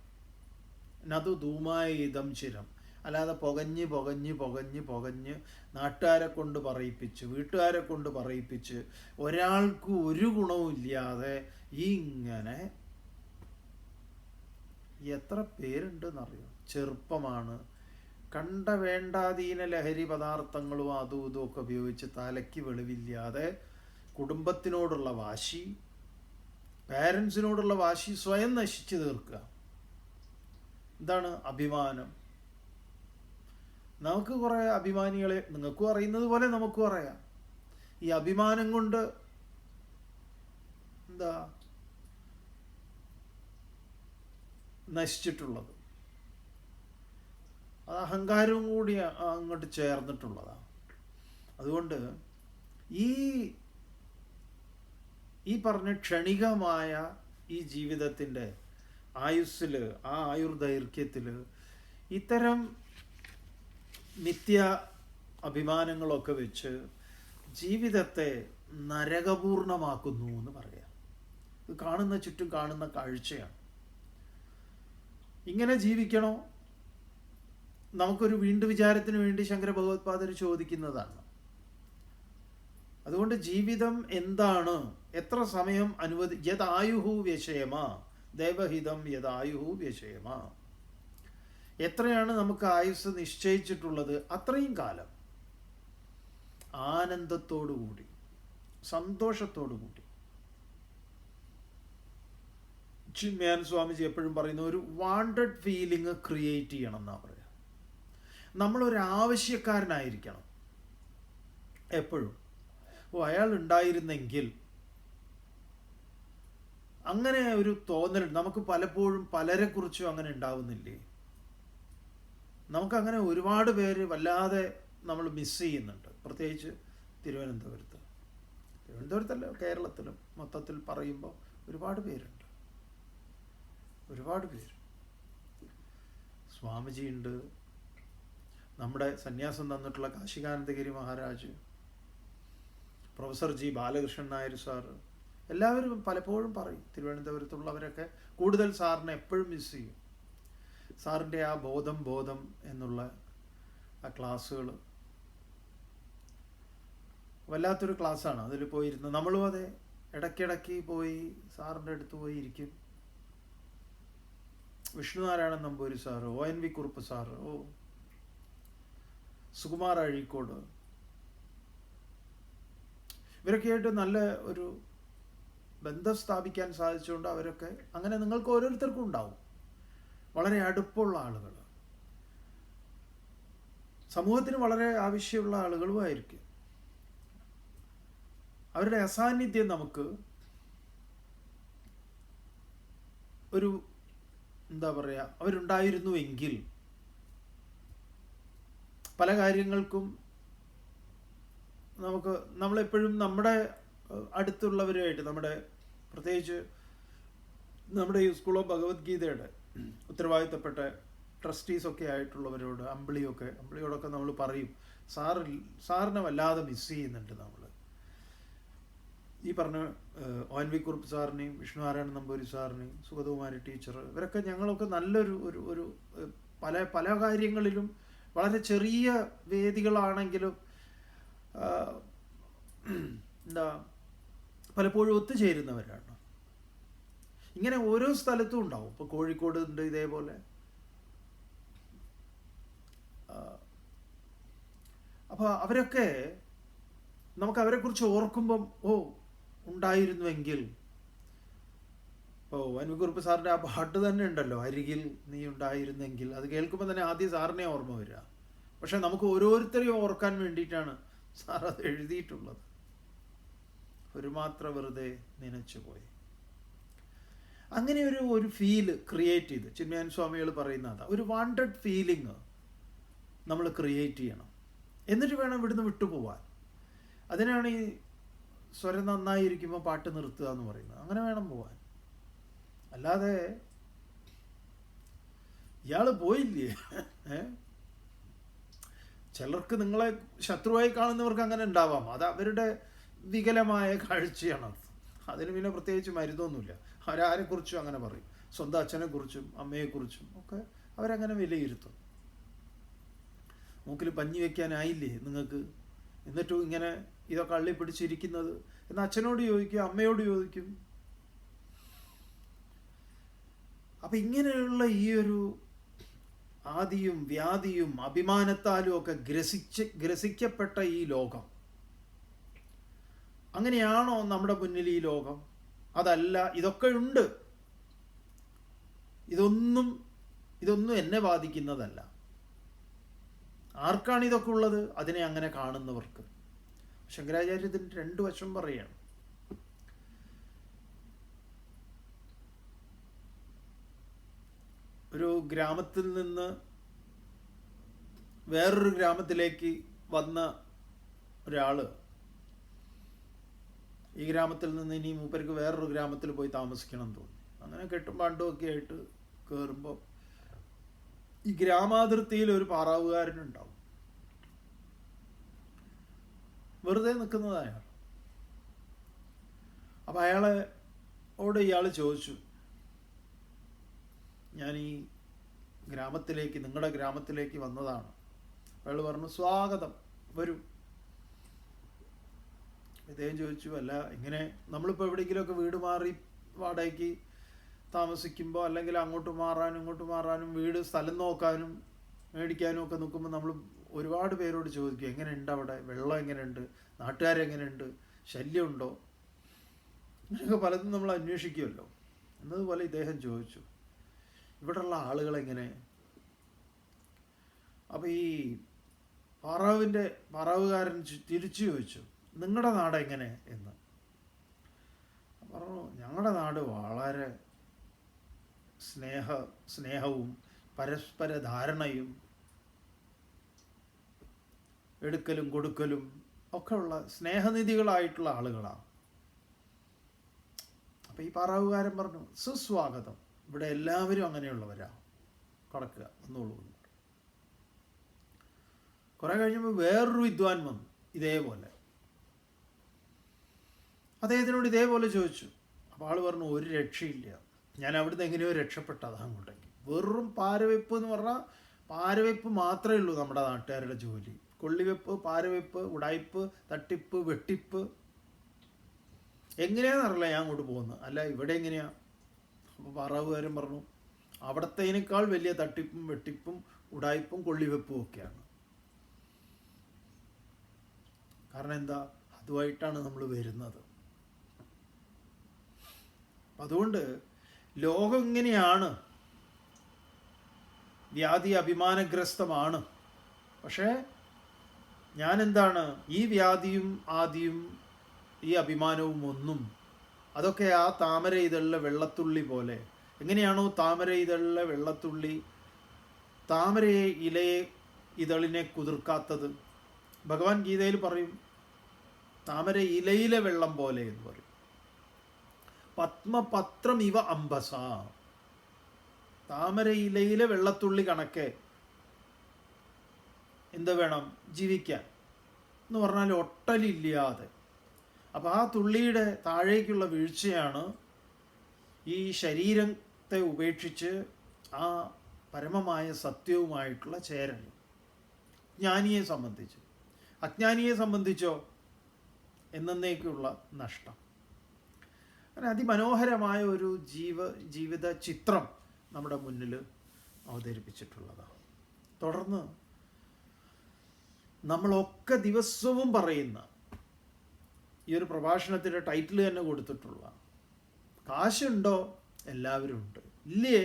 Speaker 1: നതു ധൂമായിതം ചിരം. അല്ലാതെ പുകഞ്ഞ് പുകഞ്ഞ് പുകഞ്ഞ് പുകഞ്ഞ് നാട്ടുകാരെ കൊണ്ട് പറയിപ്പിച്ച്, വീട്ടുകാരെ കൊണ്ട് പറയിപ്പിച്ച്, ഒരാൾക്ക് ഒരു ഗുണവും ഇല്ലാതെ ഇങ്ങനെ എത്ര പേരുണ്ടെന്നറിയോ? ചെറുപ്പമാണ്, കണ്ട വേണ്ടാതീന ലഹരി പദാർത്ഥങ്ങളും അതും ഇതും ഒക്കെ ഉപയോഗിച്ച് തലയ്ക്ക് വെളിവില്ലാതെ കുടുംബത്തിനോടുള്ള വാശി, പാരൻസിനോടുള്ള വാശി സ്വയം നശിച്ചു തീർക്കുക. എന്താണ്? അഭിമാനം. നമുക്ക് കുറേ അഭിമാനികളെ, നിങ്ങൾക്കും അറിയുന്നത് പോലെ നമുക്കും അറിയാം. ഈ അഭിമാനം കൊണ്ട് എന്താ നശിച്ചിട്ടുള്ളത്? അത് അഹങ്കാരവും കൂടി അങ്ങോട്ട് ചേർന്നിട്ടുള്ളതാണ്. അതുകൊണ്ട് ഈ പറഞ്ഞ ക്ഷണികമായ ഈ ജീവിതത്തിൻ്റെ ആയുസ്സിൽ, ആ ആയുർദൈർഘ്യത്തിൽ ഇത്തരം നിത്യ അഭിമാനങ്ങളൊക്കെ വെച്ച് ജീവിതത്തെ നരകപൂർണമാക്കുന്നു എന്ന് പറയാം. ഇത് കാണുന്ന ചുറ്റും കാണുന്ന കാഴ്ചയാണ്. ഇങ്ങനെ ജീവിക്കണോ? നമുക്കൊരു വീണ്ടും വിചാരത്തിന് വേണ്ടി ശങ്കര ഭഗവത്പാദർ ചോദിക്കുന്നതാണ്. അതുകൊണ്ട് ജീവിതം എന്താണ്? എത്ര സമയം യദായുഹു വ്യശേമ ദേവഹിതം യദായുഹു വ്യശേമ. എത്രയാണ് നമുക്ക് ആയുസ് നിശ്ചയിച്ചിട്ടുള്ളത് അത്രയും കാലം ആനന്ദത്തോടു കൂടി, സന്തോഷത്തോടു കൂടി. ചിന്മയാൻ സ്വാമിജി എപ്പോഴും പറയുന്ന ഒരു വാണ്ടഡ് ഫീലിംഗ് ക്രിയേറ്റ് ചെയ്യണം എന്നാണ് പറയുക. നമ്മളൊരു ആവശ്യക്കാരനായിരിക്കണം എപ്പോഴും. അയാൾ ഉണ്ടായിരുന്നെങ്കിൽ, അങ്ങനെ ഒരു തോന്നൽ നമുക്ക് പലപ്പോഴും പലരെക്കുറിച്ചും അങ്ങനെ ഉണ്ടാവുന്നില്ലേ? നമുക്കങ്ങനെ ഒരുപാട് പേര് വല്ലാതെ നമ്മൾ മിസ് ചെയ്യുന്നുണ്ട്, പ്രത്യേകിച്ച് തിരുവനന്തപുരത്തല്ല, കേരളത്തിലും മൊത്തത്തിൽ പറയുമ്പോൾ ഒരുപാട് പേരുണ്ട്. സ്വാമിജിയുണ്ട്, നമ്മുടെ സന്യാസം തന്നിട്ടുള്ള Kashikanandagiri Maharaj, professor G Balakrishnan Nair sir, എല്ലാവരും പലപ്പോഴും പറയും, തിരുവനന്തപുരത്തുള്ളവരൊക്കെ കൂടുതൽ സാറിനെ എപ്പോഴും മിസ് ചെയ്യും. സാറിൻ്റെ ആ ബോധം എന്നുള്ള ആ ക്ലാസ്സുകൾ വല്ലാത്തൊരു ക്ലാസ്സാണ്. അതിൽ പോയിരുന്ന് നമ്മളും അതെ ഇടയ്ക്കിടയ്ക്ക് പോയി സാറിൻ്റെ അടുത്ത് പോയി ഇരിക്കും. Vishnunarayanan Namboothiri sir, ONV Kurup sir, Sukumar Azhikode, ഇവരൊക്കെയായിട്ട് നല്ല ഒരു ബന്ധം സ്ഥാപിക്കാൻ സാധിച്ചുകൊണ്ട് അവരൊക്കെ അങ്ങനെ നിങ്ങൾക്ക് ഓരോരുത്തർക്കും ഉണ്ടാവും വളരെ അടുപ്പമുള്ള ആളുകൾ, സമൂഹത്തിന് വളരെ ആവശ്യമുള്ള ആളുകളുമായിരിക്കും. അവരുടെ അസാന്നിധ്യം നമുക്ക് ഒരു എന്താ പറയുക, അവരുണ്ടായിരുന്നുവെങ്കിൽ പല കാര്യങ്ങൾക്കും നമ്മളെപ്പോഴും നമ്മുടെ അടുത്തുള്ളവരുമായിട്ട്, പ്രത്യേകിച്ച് നമ്മുടെ ഈ സ്കൂൾ ഓഫ് ഭഗവത്ഗീതയുടെ ഉത്തരവാദിത്തപ്പെട്ട ട്രസ്റ്റീസൊക്കെ ആയിട്ടുള്ളവരോട്, അമ്പിളിയോടൊക്കെ നമ്മൾ പറയും, സാറിനെ വല്ലാതെ മിസ് ചെയ്യുന്നുണ്ട് നമ്മൾ. ഈ പറഞ്ഞ ONV കുറുപ്പ് സാറിനെയും വിഷ്ണുനാരായണൻ നമ്പൂരി സാറിനെയും സുഗതകുമാരി ടീച്ചർ, ഇവരൊക്കെ ഞങ്ങളൊക്കെ നല്ലൊരു ഒരു പല കാര്യങ്ങളിലും വളരെ ചെറിയ വേദികളാണെങ്കിലും പലപ്പോഴും ഒത്തുചേരുന്നവരാണ്. ഇങ്ങനെ ഓരോ സ്ഥലത്തും ഉണ്ടാവും. ഇപ്പോൾ കോഴിക്കോട് ഉണ്ട് ഇതേപോലെ. അപ്പോൾ അവരൊക്കെ നമുക്ക് അവരെക്കുറിച്ച് ഓർക്കുമ്പം ഉണ്ടായിരുന്നുവെങ്കിൽ, ONV കുറുപ്പ് സാറിൻ്റെ ആ പാട്ട് തന്നെ ഉണ്ടല്ലോ, അരികിൽ നീ ഉണ്ടായിരുന്നെങ്കിൽ. അത് കേൾക്കുമ്പോൾ തന്നെ ആദ്യം സാറിനെ ഓർമ്മ വരിക. പക്ഷെ നമുക്ക് ഓരോരുത്തരെയും ഓർക്കാൻ വേണ്ടിയിട്ടാണ് സാർ അത് എഴുതിയിട്ടുള്ളത്. ഒരു മാത്ര വെറുതെ നനച്ചുപോയി. അങ്ങനെ ഒരു ഫീല് ക്രിയേറ്റ് ചെയ്ത് ചിന്മയാൻ സ്വാമികൾ പറയുന്നതാണ്, ഒരു വാണ്ടഡ് ഫീലിംഗ് നമ്മൾ ക്രിയേറ്റ് ചെയ്യണം. എന്നിട്ട് വേണം ഇവിടുന്ന് വിട്ടുപോവാൻ. അതിനാണ് ഈ സ്വരം നന്നായിരിക്കുമ്പോൾ പാട്ട് നിർത്തുക എന്ന് പറയുന്നത്. അങ്ങനെ വേണം പോവാൻ. അല്ലാതെ ഇയാൾ പോയില്ലേ, ചിലർക്ക് നിങ്ങളെ ശത്രുവായി കാണുന്നവർക്ക് അങ്ങനെ ഉണ്ടാവാം. അത് അവരുടെ വികലമായ കാഴ്ചയാണ്. അതിന് പിന്നെ പ്രത്യേകിച്ച് മരുന്നൊന്നുമില്ല. അവരാരെക്കുറിച്ചും അങ്ങനെ പറയും. സ്വന്തം അച്ഛനെക്കുറിച്ചും അമ്മയെക്കുറിച്ചും ഒക്കെ അവരങ്ങനെ വിലയിരുത്തും. മൂക്കിൽ പഞ്ഞി വയ്ക്കാനായില്ലേ നിങ്ങൾക്ക്, എന്നിട്ടും ഇങ്ങനെ ഇതൊക്കെ അള്ളി പിടിച്ചിരിക്കുന്നത് എന്ന് അച്ഛനോട് ചോദിക്കും, അമ്മയോട് ചോദിക്കും. അപ്പം ഇങ്ങനെയുള്ള ഈ ഒരു ആദിയും വ്യാധിയും അഭിമാനത്താലും ഒക്കെ ഗ്രസിക്കപ്പെട്ട ഈ ലോകം, അങ്ങനെയാണോ നമ്മുടെ മുന്നിൽ ഈ ലോകം? അതല്ല, ഇതൊക്കെ ഉണ്ട്. ഇതൊന്നും എന്നെ ബാധിക്കുന്നതല്ല. ആർക്കാണ് ഇതൊക്കെ ഉള്ളത്? അതിനെ അങ്ങനെ കാണുന്നവർക്ക്. ശങ്കരാചാര്യത്തിൻ്റെ 2 വശം പറയുകയാണ്. ഒരു ഗ്രാമത്തിൽ നിന്ന് വേറൊരു ഗ്രാമത്തിലേക്ക് വന്ന ഒരാള് ഈ ഗ്രാമത്തിൽ നിന്ന് ഇനി മൂപ്പർക്ക് വേറൊരു ഗ്രാമത്തിൽ പോയി താമസിക്കണം എന്ന് തോന്നി. അങ്ങനെ കെട്ടും പാണ്ടും ഒക്കെ ആയിട്ട് കയറുമ്പോൾ ഈ ഗ്രാമാതിർത്തിയിൽ ഒരു പാറാവുകാരനുണ്ടാവും, വെറുതെ നിൽക്കുന്നത് അയാൾ. അപ്പം ഇയാൾ ചോദിച്ചു, ഞാൻ ഈ ഗ്രാമത്തിലേക്ക്, നിങ്ങളുടെ ഗ്രാമത്തിലേക്ക് വന്നതാണ്. അയാൾ പറഞ്ഞു, സ്വാഗതം, വരൂ. ഇദ്ദേഹം ചോദിച്ചു, അല്ല ഇങ്ങനെ നമ്മളിപ്പോൾ എവിടെയെങ്കിലുമൊക്കെ വീട് മാറി വാടകയ്ക്ക് താമസിക്കുമ്പോൾ, അല്ലെങ്കിൽ അങ്ങോട്ട് മാറാനും ഇങ്ങോട്ട് മാറാനും, വീട് സ്ഥലം നോക്കാനും മേടിക്കാനും ഒക്കെ നോക്കുമ്പോൾ നമ്മൾ ഒരുപാട് പേരോട് ചോദിക്കും, എങ്ങനെയുണ്ട് അവിടെ, വെള്ളം എങ്ങനെയുണ്ട്, നാട്ടുകാരെങ്ങനെയുണ്ട്, ശല്യമുണ്ടോ, അങ്ങനെയൊക്കെ പലതും നമ്മൾ അന്വേഷിക്കുമല്ലോ. എന്നതുപോലെ ഇദ്ദേഹം ചോദിച്ചു, ഇവിടെയുള്ള ആളുകളെങ്ങനെ. അപ്പോൾ ഈ പാറാവുകാരൻ തിരിച്ചു ചോദിച്ചു, നിങ്ങളുടെ നാട് എങ്ങനെ എന്ന്. പറഞ്ഞു, ഞങ്ങളുടെ നാട് വളരെ സ്നേഹവും പരസ്പര ധാരണയും എടുക്കലും കൊടുക്കലും ഒക്കെ ഉള്ള സ്നേഹനിധികളായിട്ടുള്ള ആളുകളാണ്. അപ്പം ഈ പാറാവുകാരൻ പറഞ്ഞു, സുസ്വാഗതം, ഇവിടെ എല്ലാവരും അങ്ങനെയുള്ളവരാ, കടക്കുക, വന്നോളൂ. കുറെ കഴിഞ്ഞപ്പോൾ വേറൊരു വിദ്വാൻ വന്നു, ഇതേപോലെ അദ്ദേഹത്തിനോട് ഇതേപോലെ ചോദിച്ചു. അപ്പോൾ ആൾ പറഞ്ഞു, ഒരു രക്ഷയില്ല, ഞാൻ അവിടുന്ന് എങ്ങനെയോ രക്ഷപ്പെട്ടത് അങ്ങോട്ടേക്ക്. വെറും പാരവെപ്പ് എന്ന് പറഞ്ഞാൽ പാരവെപ്പ് മാത്രമേ ഉള്ളൂ നമ്മുടെ നാട്ടുകാരുടെ ജോലി. കൊള്ളിവെപ്പ്, പാരവെപ്പ്, ഉടായ്പ്, തട്ടിപ്പ്, വെട്ടിപ്പ്, എങ്ങനെയാണെന്നറിയില്ല ഞാൻ അങ്ങോട്ട് പോകുന്നത്. അല്ല, ഇവിടെ എങ്ങനെയാ? അപ്പോൾ പാറാവുകാരൻ പറഞ്ഞു, അവിടത്തേനേക്കാൾ വലിയ തട്ടിപ്പും വെട്ടിപ്പും ഉടായ്പും കൊള്ളിവെപ്പും ഒക്കെയാണ്. കാരണം എന്താ? അതുമായിട്ടാണ് നമ്മൾ വരുന്നത്. അതുകൊണ്ട് ലോകം ഇങ്ങനെയാണ്, വ്യാധി അഭിമാനഗ്രസ്തമാണ്. പക്ഷേ ഞാനെന്താണ്, ഈ വ്യാധിയും ആദിയും ഈ അഭിമാനവും ഒന്നും, അതൊക്കെ ആ താമര ഇതളിലെ വെള്ളത്തുള്ളി പോലെ. എങ്ങനെയാണോ താമര ഇതളിലെ വെള്ളത്തുള്ളി താമരയെ ഇതളിനെ കുതിർക്കാത്തത്? ഭഗവാൻ ഗീതയിൽ പറയും, താമര ഇലയിലെ വെള്ളം പോലെ എന്ന് പറയും. പത്മപത്രം ഇവ അംബസ, താമര ഇലയിലെ വെള്ളത്തുള്ളി കണക്കെ എന്ത് വേണം? ജീവിക്കാൻ എന്ന് പറഞ്ഞാൽ ഒട്ടലില്ലാതെ. അപ്പം ആ തുള്ളിയുടെ താഴേക്കുള്ള വീഴ്ചയാണ് ഈ ശരീരത്തെ ഉപേക്ഷിച്ച് ആ പരമമായ സത്യവുമായിട്ടുള്ള ചേരൽ. ജ്ഞാനിയെ സംബന്ധിച്ച്. അജ്ഞാനിയെ സംബന്ധിച്ചോ എന്നേക്കുള്ള നഷ്ടം. അങ്ങനെ അതിമനോഹരമായ ഒരു ജീവിത ചിത്രം നമ്മുടെ മുന്നിൽ അവതരിപ്പിച്ചിട്ടുള്ളതാണ്. തുടർന്ന് നമ്മളൊക്കെ ദിവസവും പറയുന്ന ഈ ഒരു പ്രഭാഷണത്തിൻ്റെ ടൈറ്റിൽ തന്നെ കൊടുത്തിട്ടുള്ള, കാശുണ്ടോ? എല്ലാവരും ഉണ്ട്. ഇല്ലേ?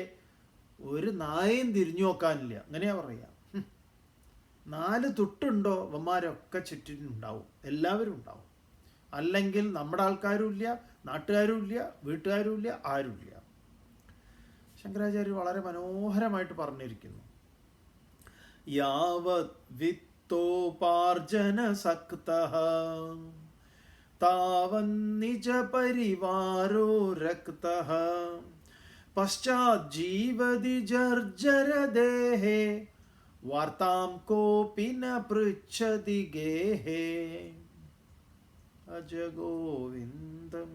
Speaker 1: ഒരു നായയും തിരിഞ്ഞു നോക്കാനില്ല. അങ്ങനെയാ പറയാ. 4 തുട്ടുണ്ടോ? അവന്മാരൊക്കെ ചുറ്റിനുണ്ടാവും, എല്ലാവരും ഉണ്ടാവും. അല്ലെങ്കിൽ നമ്മുടെ ആൾക്കാരും ഇല്ല, നാട്ടുകാരും ഇല്ല, വീട്ടുകാരും ഇല്ല, ആരുമില്ല. ശങ്കരാചാര്യ വളരെ മനോഹരമായിട്ട് പറഞ്ഞിരിക്കുന്നു, യാവത് വിത്തോപാർജന സക്തഃ താവൻ നിജ പരിവാരോ രക്തഃ പശ്ചാത് ജീവതി ജർജര ദേഹേ വാർത്താം കോപി ന പൃച്ഛതി ഗേഹേ അജ ഗോവിന്ദം.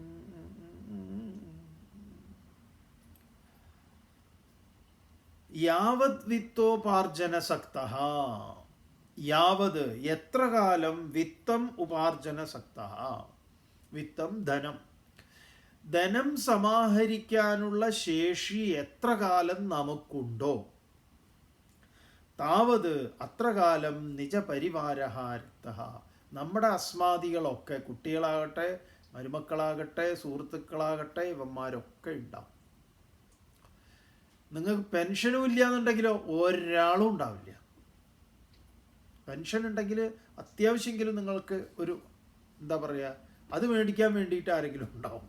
Speaker 1: യാവത് വിത്തോപാർജന സക്തഃ, യാവത് എത്ര കാലം, വിത്തം ഉപാർജന സക്തഃ, വിത്തം ധനം, ധനം സമാഹരിക്കാനുള്ള ശേഷി എത്ര കാലം നമുക്കുണ്ടോ, താവത് അത്ര കാലം നിജപരിവാരഹാരക്തഃ, നമ്മുടെ അസ്മാദികളൊക്കെ, കുട്ടികളാകട്ടെ, മരുമക്കളാകട്ടെ, സുഹൃത്തുക്കളാകട്ടെ, ഇവന്മാരൊക്കെ ഉണ്ടാവും. നിങ്ങൾക്ക് പെൻഷനും ഇല്ല എന്നുണ്ടെങ്കിലോ ഒരാളും ഉണ്ടാവില്ല. പെൻഷൻ ഉണ്ടെങ്കിൽ അത്യാവശ്യമെങ്കിലും നിങ്ങൾക്ക് ഒരു എന്താ പറയുക, അത് മേടിക്കാൻ വേണ്ടിയിട്ട് ആരെങ്കിലും ഉണ്ടാവും.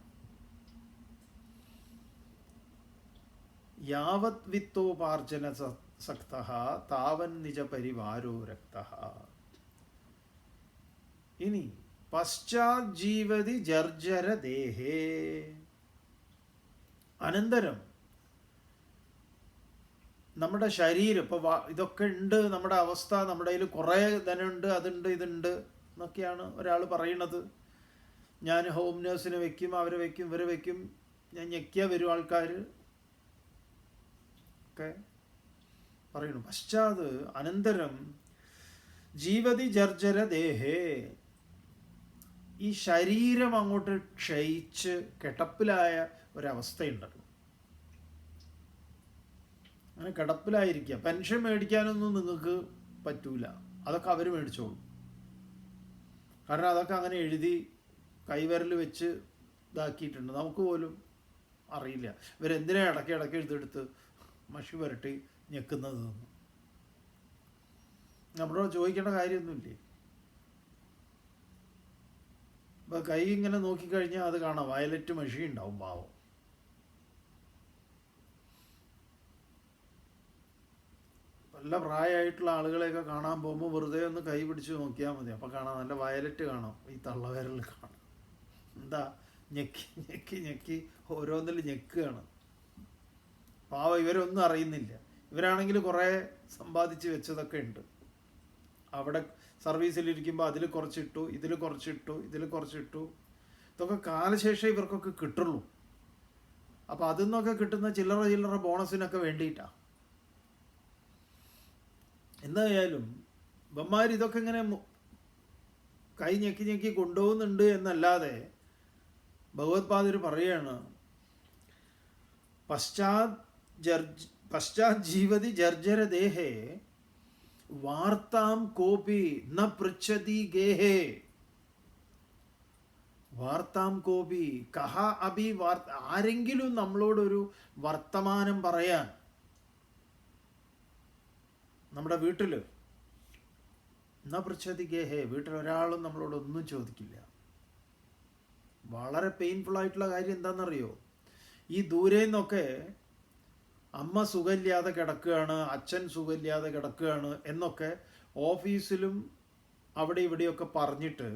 Speaker 1: യാവത് വിത്തോപാർജന സക്തഃ താവൻ നിജ പരിവാരോ രക്തഃ. ഇനി പശ്ചാത് ജീവതി ജർജര ദേഹേ, അനന്തരം നമ്മുടെ ശരീരം, ഇപ്പോൾ ഇതൊക്കെ ഉണ്ട് നമ്മുടെ അവസ്ഥ, നമ്മുടെ കയ്യിൽ കുറേ ധനമുണ്ട്, അതുണ്ട്, ഇതുണ്ട് എന്നൊക്കെയാണ് ഒരാൾ പറയണത്. ഞാൻ ഹോം നേഴ്സിനെ വെക്കും, അവരെ വെക്കും, ഇവരെ വെക്കും, ഞാൻ ഞെക്കിയാൽ വരും ആൾക്കാർ ഒക്കെ പറയുന്നു. പശ്ചാത് അനന്തരം ജീവതി ജർജര ദേഹേ, ഈ ശരീരം അങ്ങോട്ട് ക്ഷയിച്ച് കിടപ്പിലായ ഒരവസ്ഥയുണ്ടല്ലോ. അങ്ങനെ കിടപ്പിലായിരിക്കുക. പെൻഷൻ മേടിക്കാനൊന്നും നിങ്ങൾക്ക് പറ്റൂല, അതൊക്കെ അവർ മേടിച്ചോളും. കാരണം അതൊക്കെ അങ്ങനെ എഴുതി കൈവിരൽ വെച്ച് ഇതാക്കിയിട്ടുണ്ട്. നമുക്ക് പോലും അറിയില്ല ഇവരെന്തിനാ ഇടയ്ക്ക് എടുത്തെടുത്ത് മഷി പുരട്ടി ഞെക്കുന്നത്. നമ്മളോട് ചോദിക്കേണ്ട കാര്യമൊന്നുമില്ലേ? ഇപ്പം കൈ ഇങ്ങനെ നോക്കിക്കഴിഞ്ഞാൽ അത് കാണാം, വയലറ്റ് മഷി ഉണ്ടാവും. പാവം. നല്ല പ്രായമായിട്ടുള്ള ആളുകളെയൊക്കെ കാണാൻ പോകുമ്പോൾ വെറുതെ ഒന്ന് കൈ പിടിച്ച് നോക്കിയാൽ മതി. അപ്പം കാണാം നല്ല വയലറ്റ് കാണാം, ഈ തള്ളവിരൽ കാണാം. എന്താ ഞെക്കി ഞെക്കി ഞെക്കി ഓരോന്നിൽ ഞെക്കുകയാണ്. പാവം ഇവരൊന്നും അറിയുന്നില്ല. ഇവരാണെങ്കിൽ കുറേ സമ്പാദിച്ച് വെച്ചതൊക്കെ ഉണ്ട്. അവിടെ സർവീസിലിരിക്കുമ്പോൾ അതിൽ കുറച്ചിട്ടു, ഇതിൽ കുറച്ചിട്ടു, ഇതിൽ കുറച്ചിട്ടു. ഇതൊക്കെ കാലശേഷം ഇവർക്കൊക്കെ കിട്ടുള്ളൂ. അപ്പോൾ അതിൽ നിന്നൊക്കെ കിട്ടുന്ന ചില്ലറ ബോണസിനൊക്കെ വേണ്ടിയിട്ടാണ്. എന്തായാലും ഇവന്മാർ ഇതൊക്കെ ഇങ്ങനെ കൈ ഞെക്കി ഞെക്കി കൊണ്ടുപോകുന്നുണ്ട് എന്നല്ലാതെ ഭഗവത്പാദർ പറയാണ്, പശ്ചാത് ജീവതി ജർജര ദേഹേ വാർത്താം കോപി ന പൃച്ഛതി ഗേഹേ. വാർത്താം കോപി കഹ അഭി ആരെങ്കിലും നമ്മളോടൊരു വർത്തമാനം പറയാൻ നമ്മുടെ വീട്ടിൽ ന പൃച്ഛതി ഗേഹേ, വീട്ടിൽ ഒരാളും നമ്മളോടൊന്നും ചോദിക്കില്ല. വളരെ പെയിൻഫുൾ ആയിട്ടുള്ള കാര്യം എന്താണെന്നറിയോ? ഈ ദൂരെ നിന്നൊക്കെ അമ്മ സുഖമില്ലാതെ കിടക്കുകയാണ്, അച്ഛൻ സുഖമില്ലാതെ കിടക്കുകയാണ് എന്നൊക്കെ ഓഫീസിലും അവിടെ ഇവിടെയൊക്കെ പറഞ്ഞിട്ട്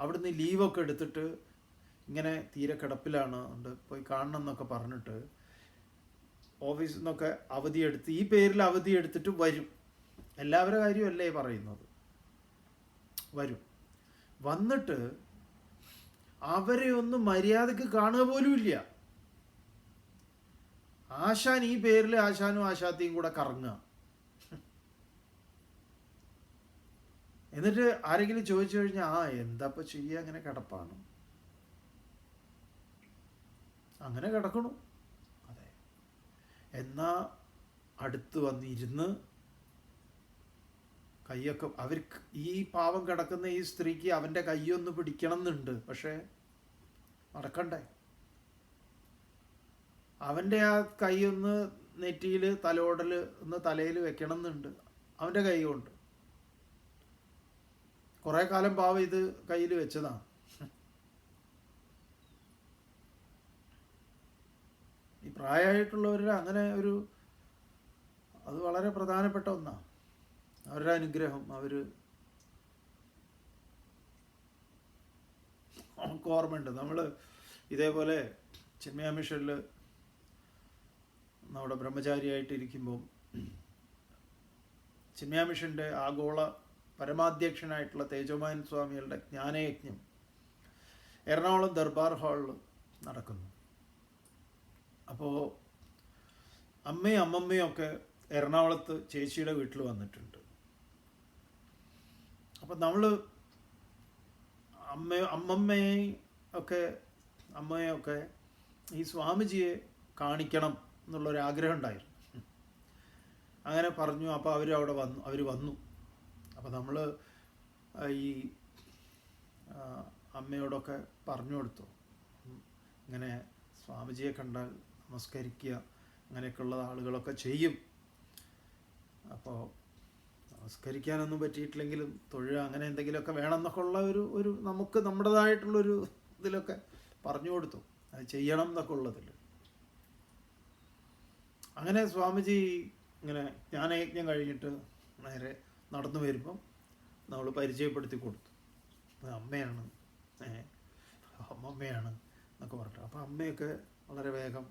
Speaker 1: അവിടുന്ന് ലീവൊക്കെ എടുത്തിട്ട് ഇങ്ങനെ തീരെ കിടപ്പിലാണ് ഉണ്ട് പോയി കാണണം എന്നൊക്കെ പറഞ്ഞിട്ട് ഓഫീസിൽ നിന്നൊക്കെ അവധിയെടുത്ത് ഈ പേരിൽ അവധിയെടുത്തിട്ട് വരും. എല്ലാവരുടെ കാര്യമല്ലേ പറയുന്നത്. വരും. വന്നിട്ട് അവരെ ഒന്നും മര്യാദക്ക് കാണുക പോലും ഇല്ല. ആശാൻ ഈ പേരിൽ ആശാനും ആശാത്തിയും കൂടെ കറങ്ങുക. എന്നിട്ട് ആരെങ്കിലും ചോദിച്ചു കഴിഞ്ഞാൽ എന്താപ്പ ചെയ്യുക, അങ്ങനെ കിടപ്പാണ്, അങ്ങനെ കിടക്കണു. അതെ, എന്നാ അടുത്ത് വന്നിരുന്ന് കൈയൊക്കെ അവർക്ക് ഈ പാവം കിടക്കുന്ന ഈ സ്ത്രീക്ക് അവൻ്റെ കൈയൊന്ന് പിടിക്കണം എന്നുണ്ട്. പക്ഷേ നടക്കണ്ടേ? അവൻ്റെ ആ കൈയൊന്ന് നെറ്റിയിൽ തലോടൽ ഒന്ന് തലയിൽ വെക്കണം എന്നുണ്ട് അവൻ്റെ കൈ കൊണ്ട്. കുറേ കാലം പാവം ഇത് കയ്യിൽ വെച്ചതാണ്. ഈ പ്രായമായിട്ടുള്ളവരുടെ അങ്ങനെ ഒരു അത് വളരെ പ്രധാനപ്പെട്ട ഒന്നാണ്. അവരുടെ അനുഗ്രഹം നമുക്ക് ഓർമ്മയുണ്ട്. നമ്മൾ ഇതേപോലെ ചിന്മയ മിഷനിൽ നമ്മുടെ ബ്രഹ്മചാരിയായിട്ടിരിക്കുമ്പം ചിന്മയ മിഷൻ്റെ ആഗോള പരമാധ്യക്ഷനായിട്ടുള്ള തേജോമായൻ സ്വാമികളുടെ ജ്ഞാനയജ്ഞം എറണാകുളം ദർബാർ ഹാളിൽ നടക്കുന്നു. അപ്പോൾ അമ്മയും അമ്മമ്മയും ഒക്കെ എറണാകുളത്ത് ചേച്ചിയുടെ വീട്ടിൽ വന്നിട്ടുണ്ട്. അപ്പം നമ്മൾ അമ്മയൊക്കെ ഈ സ്വാമിജിയെ കാണിക്കണം എന്നുള്ളൊരാഗ്രഹം ഉണ്ടായിരുന്നു. അങ്ങനെ പറഞ്ഞു. അപ്പോൾ അവർ വന്നു. അപ്പോൾ നമ്മൾ ഈ അമ്മയോടൊക്കെ പറഞ്ഞു കൊടുത്തു, ഇങ്ങനെ സ്വാമിജിയെ കണ്ടാൽ നമസ്കരിക്കുക, അങ്ങനെയൊക്കെയുള്ള ആളുകളൊക്കെ ചെയ്യും. അപ്പോൾ നമസ്കരിക്കാനൊന്നും പറ്റിയിട്ടില്ലെങ്കിലും തൊഴുക, അങ്ങനെ എന്തെങ്കിലുമൊക്കെ വേണമെന്നൊക്കെ ഉള്ള ഒരു നമുക്ക് നമ്മുടേതായിട്ടുള്ളൊരു ഇതിലൊക്കെ പറഞ്ഞു കൊടുത്തു, അത് ചെയ്യണം എന്നൊക്കെ ഉള്ളതിൽ. അങ്ങനെ സ്വാമിജി ഇങ്ങനെ ജ്ഞാനയജ്ഞം കഴിഞ്ഞിട്ട് നേരെ നടന്നു വരുമ്പം നമ്മൾ പരിചയപ്പെടുത്തി കൊടുത്തു, അമ്മയാണ് അമ്മമ്മയാണ് എന്നൊക്കെ പറഞ്ഞു. അപ്പോൾ അമ്മയൊക്കെ വളരെ വേഗം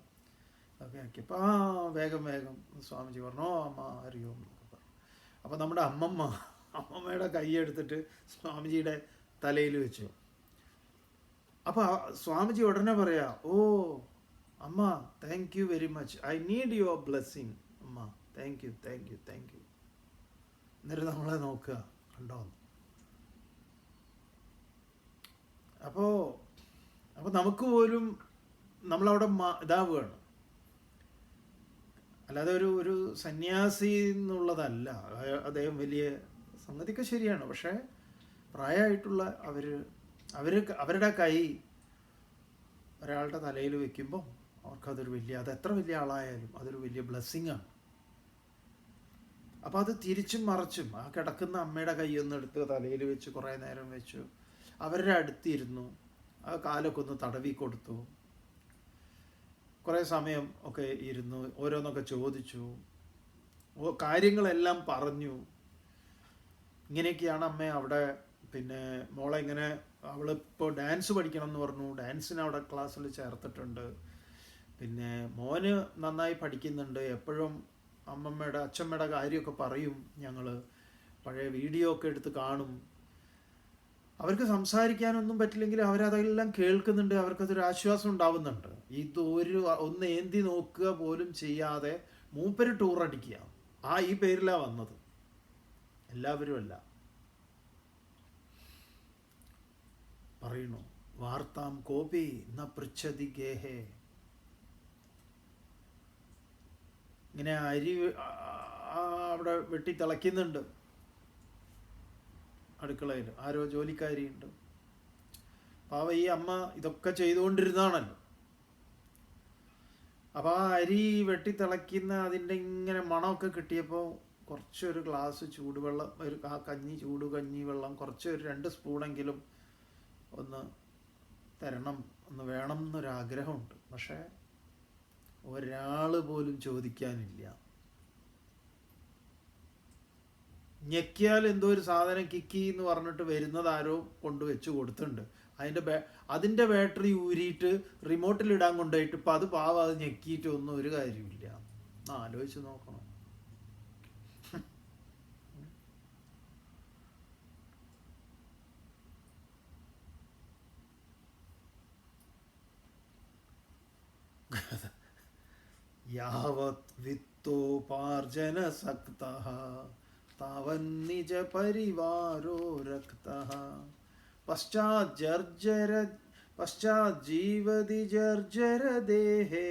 Speaker 1: ഒക്കെ ആക്കി. അപ്പോൾ വേഗം സ്വാമിജി പറഞ്ഞു, അമ്മ അറിയോ എന്നൊക്കെ പറഞ്ഞു. അപ്പോൾ നമ്മുടെ അമ്മമ്മയുടെ കൈ എടുത്തിട്ട് സ്വാമിജിയുടെ തലയിൽ വെച്ചു. അപ്പോൾ സ്വാമിജി ഉടനെ പറയാ, അമ്മ thank you very much, I need your blessing അമ്മ, താങ്ക് യു. എന്നിട്ട് നമ്മളെ നോക്കുക, കണ്ടോ. അപ്പോൾ നമുക്ക് പോലും നമ്മളവിടെ ഇതാവുകയാണ്. അല്ലാതെ ഒരു ഒരു സന്യാസി എന്നുള്ളതല്ല. അദ്ദേഹം വലിയ സംഗതിയൊക്കെ ശരിയാണ്. പക്ഷേ പ്രായമായിട്ടുള്ള അവരുടെ കൈ ഒരാളുടെ തലയിൽ വെക്കുമ്പോൾ അവർക്കതൊരു വലിയ, അത് എത്ര വലിയ ആളായാലും അതൊരു വലിയ ബ്ലെസ്സിങ്ങാണ്. അപ്പോൾ അത് തിരിച്ചും മറിച്ചും ആ കിടക്കുന്ന അമ്മയുടെ കൈയൊന്ന് എടുത്ത് തലയിൽ വെച്ച് കുറേ നേരം വെച്ചു, അവരുടെ അടുത്തിരുന്നു, ആ കാലൊക്കെ ഒന്ന് തടവി കൊടുത്തു, കുറേ സമയം ഒക്കെ ഇരുന്നു, ഓരോന്നൊക്കെ ചോദിച്ചു, കാര്യങ്ങളെല്ലാം പറഞ്ഞു. ഇങ്ങനെയൊക്കെയാണ് അമ്മ അവിടെ. പിന്നെ മോളെ ഇങ്ങനെ, അവളിപ്പോൾ ഡാൻസ് പഠിക്കണം എന്ന് പറഞ്ഞു, ഡാൻസിന് അവിടെ ക്ലാസ്സിൽ ചേർത്തിട്ടുണ്ട്. പിന്നെ മോന് നന്നായി പഠിക്കുന്നുണ്ട്, എപ്പോഴും അച്ഛമ്മയുടെ കാര്യമൊക്കെ പറയും, ഞങ്ങൾ പഴയ വീഡിയോ ഒക്കെ എടുത്ത് കാണും. അവർക്ക് സംസാരിക്കാനൊന്നും പറ്റില്ലെങ്കിൽ അവരതെല്ലാം കേൾക്കുന്നുണ്ട്, അവർക്കതൊരു ആശ്വാസം ഉണ്ടാവുന്നുണ്ട്. ഒന്ന് ഏന്തി നോക്കുക പോലും ചെയ്യാതെ മൂപ്പര് ടൂർ അടിക്കുക. ഈ പേരിലാണ് വന്നത്, എല്ലാവരും അല്ല. പറയണു വാർത്താം കോപി ന പൃച്ഛതി ഗേഹേ. ഇങ്ങനെ അരി അവിടെ വെട്ടി തിളയ്ക്കുന്നുണ്ട് അടുക്കളയിൽ, ആരോ ജോലിക്കാരിയുണ്ട്. പാവ ഈ അമ്മ ഇതൊക്കെ ചെയ്തുകൊണ്ടിരുന്നാണല്ലോ. അപ്പോൾ ആ അരി വെട്ടി തിളയ്ക്കുന്ന അതിൻ്റെ ഇങ്ങനെ മണമൊക്കെ കിട്ടിയപ്പോൾ കുറച്ചൊരു ഗ്ലാസ് ചൂടുവെള്ളം, ആ കഞ്ഞി വെള്ളം കുറച്ചൊരു 2 സ്പൂണെങ്കിലും ഒന്ന് തരണം, ഒന്ന് വേണം എന്നൊരാഗ്രഹമുണ്ട്. പക്ഷേ ഒരാൾ പോലും ചോദിക്കാനില്ല. ഞെക്കിയാൽ എന്തോ ഒരു സാധനം കിക്കി എന്ന് പറഞ്ഞിട്ട് വരുന്നത് ആരോ കൊണ്ടുവച്ച് കൊടുത്തിട്ടുണ്ട്. അതിൻ്റെ ബാറ്ററി ഊരിയിട്ട് റിമോട്ടിലിടാൻ കൊണ്ടുപോയിട്ട് ഇപ്പം അത് പാവം അത് ഞെക്കിയിട്ടൊന്നും ഒരു കാര്യമില്ല. ആലോചിച്ച് നോക്കണം. യാവത് വിത്തോപാർജന സക്തഃ താവന്നിജ പരിവാരോ രക്തഃ പശ്ചാജ്ജീവതി ജർജര ദേഹേ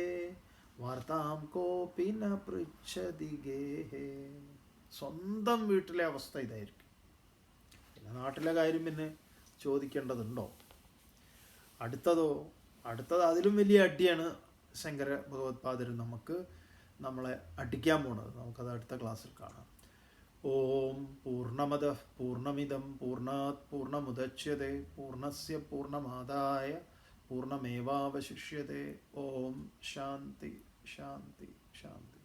Speaker 1: വാർത്താം കോപി ന പൃച്ഛതി ഗേഹേ. സ്വന്തം വീട്ടിലെ അവസ്ഥ ഇതായിരിക്കും. പിന്നെ നാട്ടിലെ കാര്യം പിന്നെ ചോദിക്കേണ്ടതുണ്ടോ? അടുത്തത് അതിലും വലിയ അടിയാണ് ശങ്കര ഭഗവത്പാദർ നമ്മളെ അടിക്കാൻ പോണത്. നമുക്കത് അടുത്ത ക്ലാസ്സിൽ കാണാം. ഓം പൂർണ്ണമദഃ പൂർണ്ണമിദം പൂർണ്ണാത് പൂർണ്ണമുദച്യതേ പൂർണ്ണസ്യ പൂർണ്ണമാദായ പൂർണ്ണമേവാവശിഷ്യതേ. ഓം ശാന്തി ശാന്തി ശാന്തി.